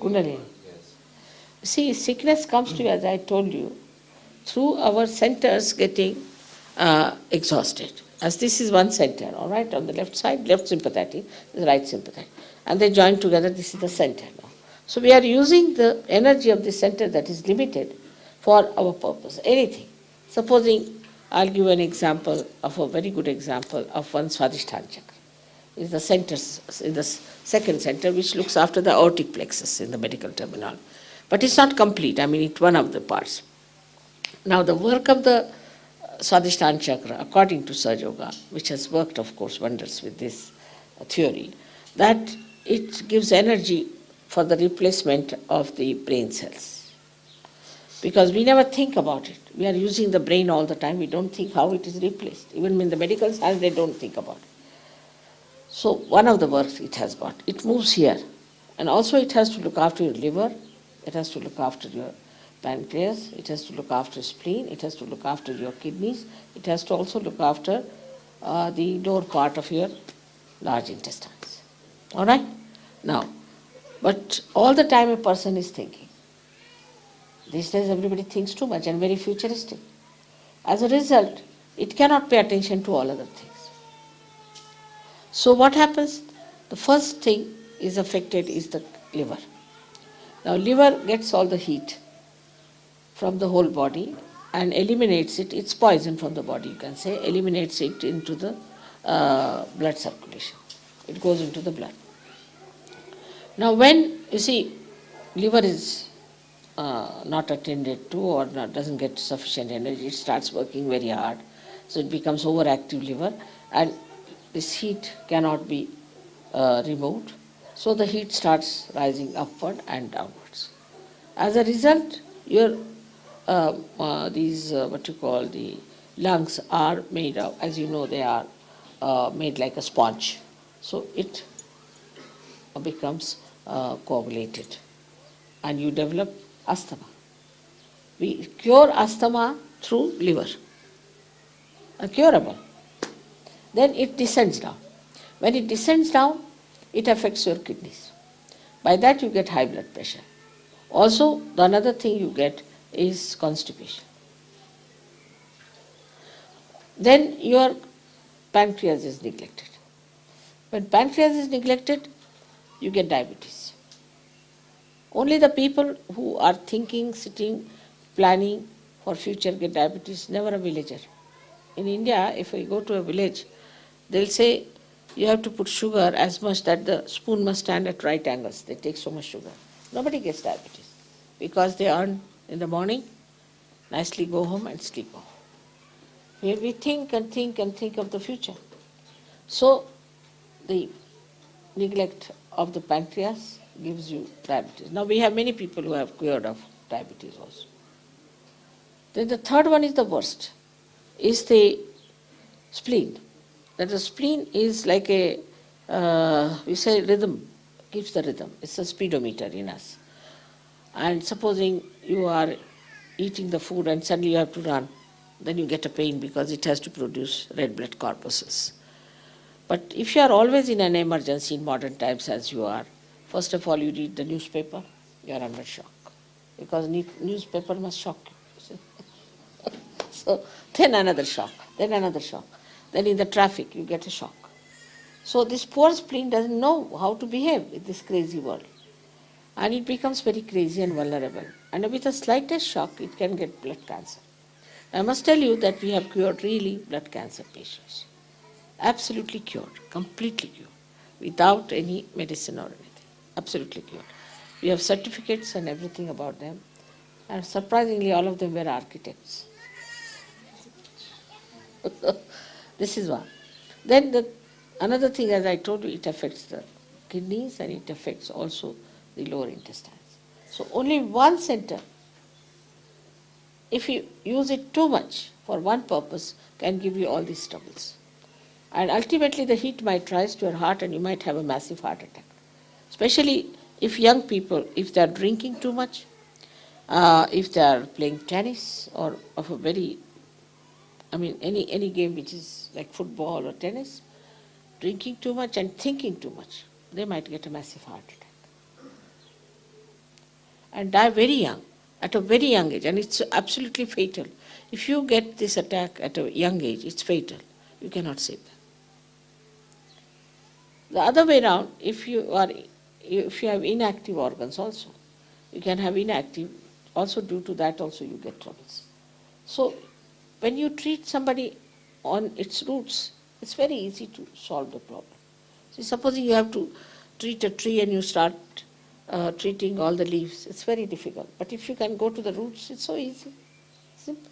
Kundalini. See, sickness comes to you, as I told you, through our centers getting exhausted. As this is one center, all right, on the left side, left sympathetic, the right sympathetic. And they join together, this is the center now. So we are using the energy of the center that is limited for our purpose, anything. Supposing, I'll give an example of a very good example of one Swadhishtan Chakra. Is the center, in the second center, which looks after the aortic plexus in the medical terminology. But it's not complete, I mean, it's one of the parts. Now, the work of the Swadhishtan Chakra, according to Sahaja Yoga, which has worked, of course, wonders with this theory, that it gives energy for the replacement of the brain cells. Because we never think about it. We are using the brain all the time. We don't think how it is replaced. Even in the medical science, they don't think about it. So one of the works it has got. It moves here. And also it has to look after your liver. It has to look after your pancreas. It has to look after spleen. It has to look after your kidneys. It has to also look after the lower part of your large intestines. All right? Now, but all the time a person is thinking. These days everybody thinks too much and very futuristic. As a result, it cannot pay attention to all other things. So what happens? The first thing is affected is the liver. Now liver gets all the heat from the whole body and eliminates it. It's poison from the body, you can say, eliminates it into the blood circulation. It goes into the blood. Now when, you see, liver is not attended to or doesn't get sufficient energy, it starts working very hard. So it becomes overactive liver and this heat cannot be removed. So the heat starts rising upward and downwards. As a result, your what you call the lungs are made of, as you know, they are made like a sponge. So it becomes coagulated and you develop asthma. We cure asthma through liver, curable. Then it descends down. When it descends down, it affects your kidneys. By that you get high blood pressure. Also, the another thing you get is constipation. Then your pancreas is neglected. When pancreas is neglected, you get diabetes. Only the people who are thinking, sitting, planning for future get diabetes, never a villager. In India, if we go to a village, they'll say you have to put sugar as much that the spoon must stand at right angles. They take so much sugar. Nobody gets diabetes because they earn in the morning, nicely go home and sleep off. Here we think and think and think of the future. So the neglect of the pancreas gives you diabetes. Now we have many people who have cured of diabetes also. Then the third one is the worst, is the spleen. That the spleen is like a, we say rhythm, keeps the rhythm. It's a speedometer in us. And supposing you are eating the food and suddenly you have to run, then you get a pain because it has to produce red blood corpuscles. But if you are always in an emergency in modern times as you are, first of all you read the newspaper, you are under shock. Because newspaper must shock you. So then another shock, then another shock. Then in the traffic you get a shock. So this poor spleen doesn't know how to behave in this crazy world. And it becomes very crazy and vulnerable. And with the slightest shock, it can get blood cancer. I must tell you that we have cured really blood cancer patients. Absolutely cured, completely cured, without any medicine or anything. Absolutely cured. We have certificates and everything about them. And surprisingly, all of them were architects. This is one. Then another thing, as I told you, it affects the kidneys and it affects also the lower intestines. So only one center, if you use it too much for one purpose, can give you all these troubles. And ultimately the heat might rise to your heart and you might have a massive heart attack. Especially if young people, if they are drinking too much, if they are playing tennis or of a very, any game which is like football or tennis, drinking too much and thinking too much, they might get a massive heart attack. and die very young, at a very young age, and it's absolutely fatal. If you get this attack at a young age, it's fatal. You cannot save them. The other way around, if you have inactive organs also, you can have inactive, also due to that also you get troubles. So when you treat somebody on its roots, it's very easy to solve the problem. See, supposing you have to treat a tree and you start treating all the leaves, it's very difficult. But if you can go to the roots, it's so easy, simple.